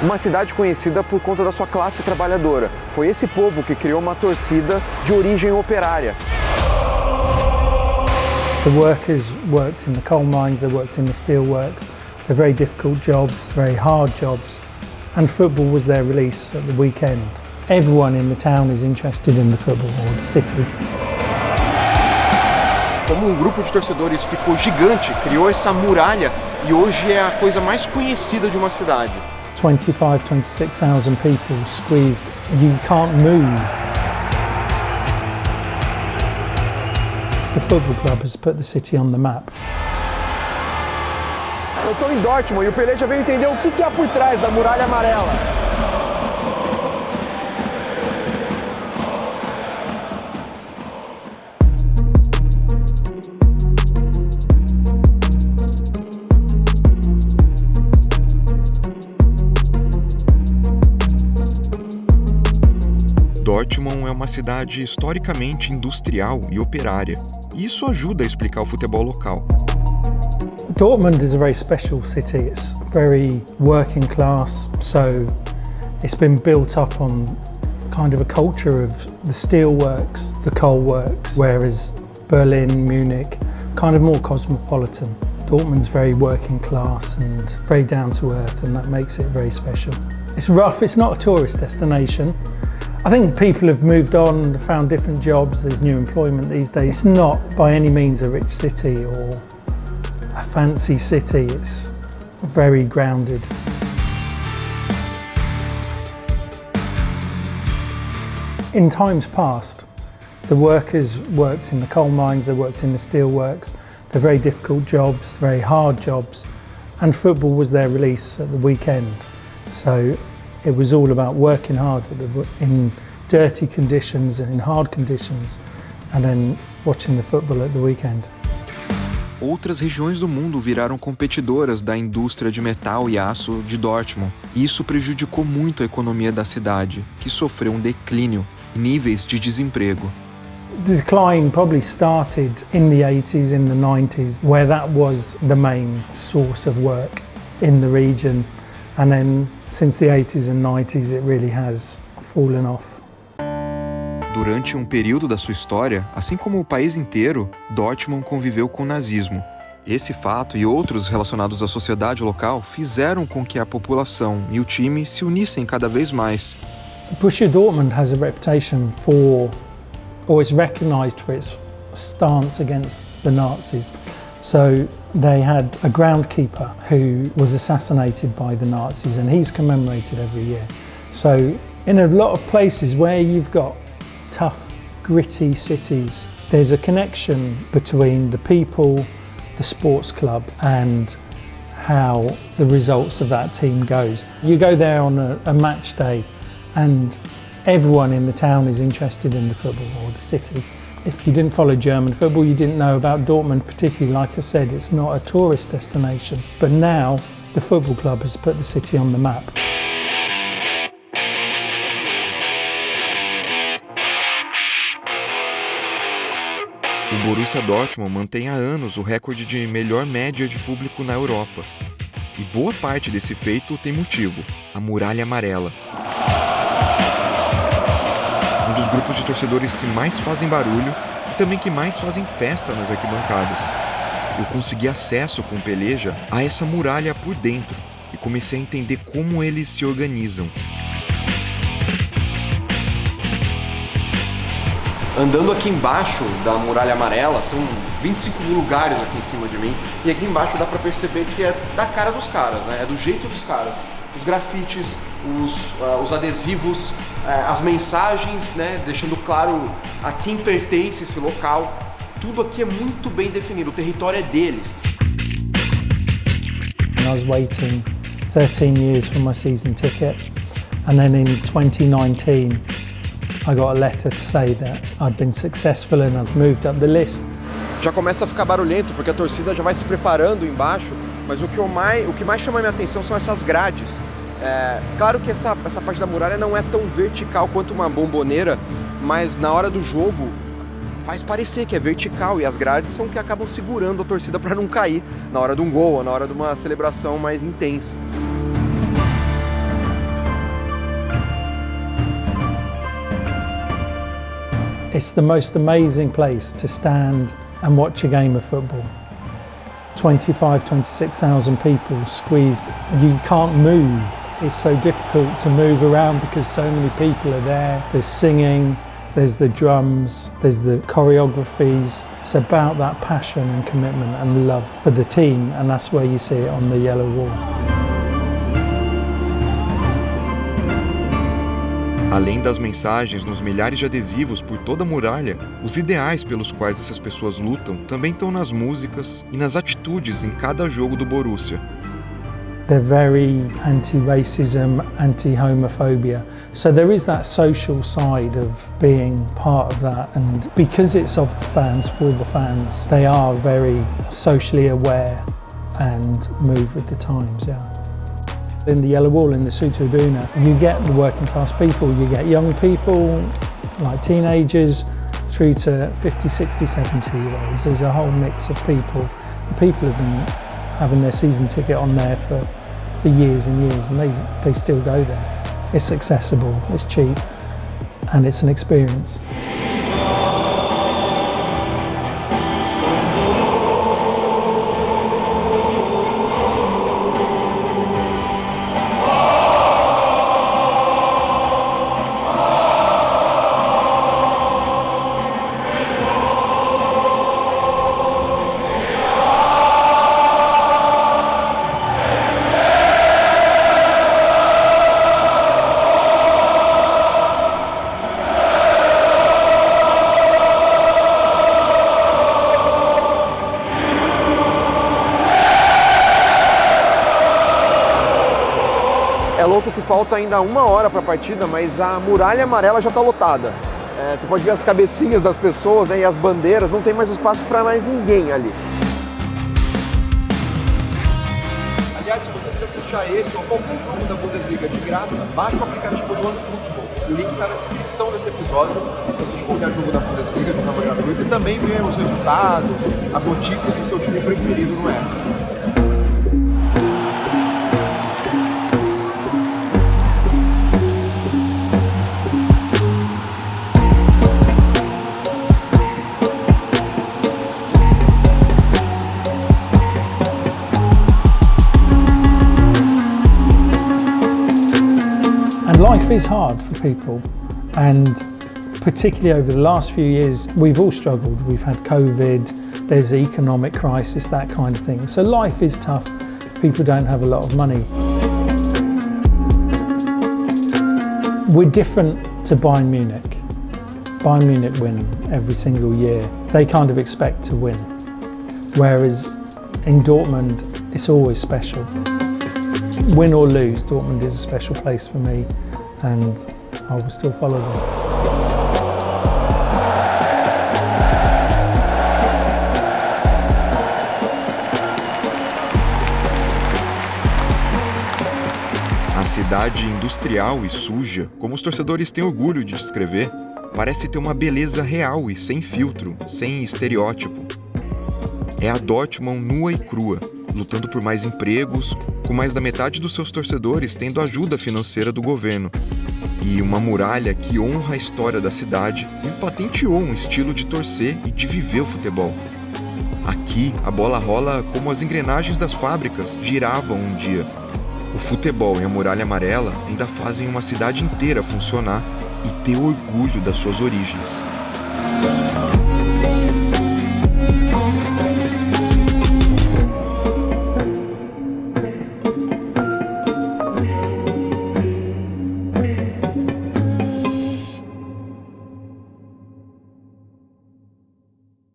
uma cidade conhecida por conta da sua classe trabalhadora. Foi esse povo que criou uma torcida de origem operária. The workers worked in the coal mines, they worked in the steel works. They're very difficult jobs, very hard jobs. And football was their release at the weekend. Everyone in the town is interested in the football, or the city. Como grupo de torcedores ficou gigante, criou essa muralha e hoje é a coisa mais conhecida de uma cidade. 26,000 people squeezed, you can't move. The football club has put the city on the map. Eu estou em Dortmund e o PELEJA veio entender o que há por trás da Muralha Amarela. Dortmund é uma cidade historicamente industrial e operária, e isso ajuda a explicar o futebol local. Dortmund is a very special city. It's very working class, so it's been built up on kind of a culture of the steel works, the coal works, whereas Berlin, Munich, kind of more cosmopolitan. Dortmund's very working class and very down to earth, and that makes it very special. It's rough, it's not a tourist destination. I think people have moved on, found different jobs, there's new employment these days. It's not by any means a rich city or a fancy city, it's very grounded. In times past, the workers worked in the coal mines, they worked in the steel works. They're very difficult jobs, very hard jobs, and football was their release at the weekend. So it was all about working hard in dirty conditions and in hard conditions, and then watching the football at the weekend. Outras regiões do mundo viraram competidoras da indústria de metal e aço de Dortmund, e isso prejudicou muito a economia da cidade, que sofreu um declínio e níveis de desemprego. The decline probably started in the 80s, in the 90s, where that was the main source of work in the region, and then since the 80s and 90s it really has fallen off. Durante um período da sua história, assim como o país inteiro, Dortmund conviveu com o nazismo. Esse fato e outros relacionados à sociedade local fizeram com que a população e o time se unissem cada vez mais. Borussia Dortmund has a reputation for, or is recognised for its stance against the Nazis. So they had a groundkeeper who was assassinated by the Nazis, and he's commemorated every year. So in a lot of places where you've got tough, gritty cities, there's a connection between the people, the sports club, and how the results of that team goes. You go there on a match day and everyone in the town is interested in the football, or the city. If you didn't follow German football, you didn't know about Dortmund particularly. Like I said, it's not a tourist destination. But now, the football club has put the city on the map. O Borussia Dortmund mantém há anos o recorde de melhor média de público na Europa. E boa parte desse feito tem motivo: a Muralha Amarela. Um dos grupos de torcedores que mais fazem barulho e também que mais fazem festa nas arquibancadas. Eu consegui acesso com o PELEJA a essa muralha por dentro e comecei a entender como eles se organizam. Andando aqui embaixo da Muralha Amarela, são 25 mil lugares aqui em cima de mim, e aqui embaixo dá pra perceber que é da cara dos caras, né? É do jeito dos caras. Os grafites, os adesivos, as mensagens, né? Deixando claro a quem pertence esse local. Tudo aqui é muito bem definido, o território é deles. I was waiting 13 years for my season ticket, and then in 2019 I got a letter to say that I'd been successful and I'd moved up the list. Já começa a ficar barulhento porque a torcida já vai se preparando embaixo, mas o que mais chama a minha atenção são essas grades. Claro que essa parte da muralha não é tão vertical quanto uma bomboneira, mas na hora do jogo faz parecer que é vertical, e as grades são que acabam segurando a torcida para não cair na hora de um gol ou na hora de uma celebração mais intensa. It's the most amazing place to stand and watch a game of football. 26,000 people squeezed. You can't move. It's so difficult to move around because so many people are there. There's singing, there's the drums, there's the choreographies. It's about that passion and commitment and love for the team, and that's where you see it on the yellow wall. Além das mensagens nos milhares de adesivos por toda a muralha, os ideais pelos quais essas pessoas lutam também estão nas músicas e nas atitudes em cada jogo do Borussia. They're very anti-racism, anti-homophobia. So there is that social side of being part of that, and because it's of the fans, for the fans, they are very socially aware and move with the times, yeah. In the yellow wall, in the Tribuna, you get the working class people, you get young people, like teenagers, through to 50, 60, 70-year-olds. There's a whole mix of people. People have been having their season ticket on there for years and years, and they still go there. It's accessible, it's cheap, and it's an experience. É louco que falta ainda 1 hora para a partida, mas a Muralha Amarela já está lotada. Você pode ver as cabecinhas das pessoas, né, e as bandeiras, não tem mais espaço para mais ninguém ali. Aliás, se você quiser assistir a esse ou qualquer jogo da Bundesliga de graça, baixa o aplicativo do OneFootball. O link está na descrição desse episódio. Você assiste qualquer jogo da Bundesliga de forma gratuita e também vê os resultados, as notícias do seu time preferido no app. Life is hard for people, and particularly over the last few years, we've all struggled. We've had COVID, there's the economic crisis, that kind of thing. So life is tough. People don't have a lot of money. We're different to Bayern Munich. Bayern Munich win every single year. They kind of expect to win. Whereas in Dortmund, it's always special. Win or lose, Dortmund is a special place for me, and I will still follow them. A cidade industrial e suja, como os torcedores têm orgulho de descrever, parece ter uma beleza real e sem filtro, sem estereótipo. É a Dortmund nua e crua, lutando por mais empregos, com mais da metade dos seus torcedores tendo ajuda financeira do governo. E uma muralha que honra a história da cidade e patenteou um estilo de torcer e de viver o futebol. Aqui, a bola rola como as engrenagens das fábricas giravam um dia. O futebol e a Muralha Amarela ainda fazem uma cidade inteira funcionar e ter orgulho das suas origens.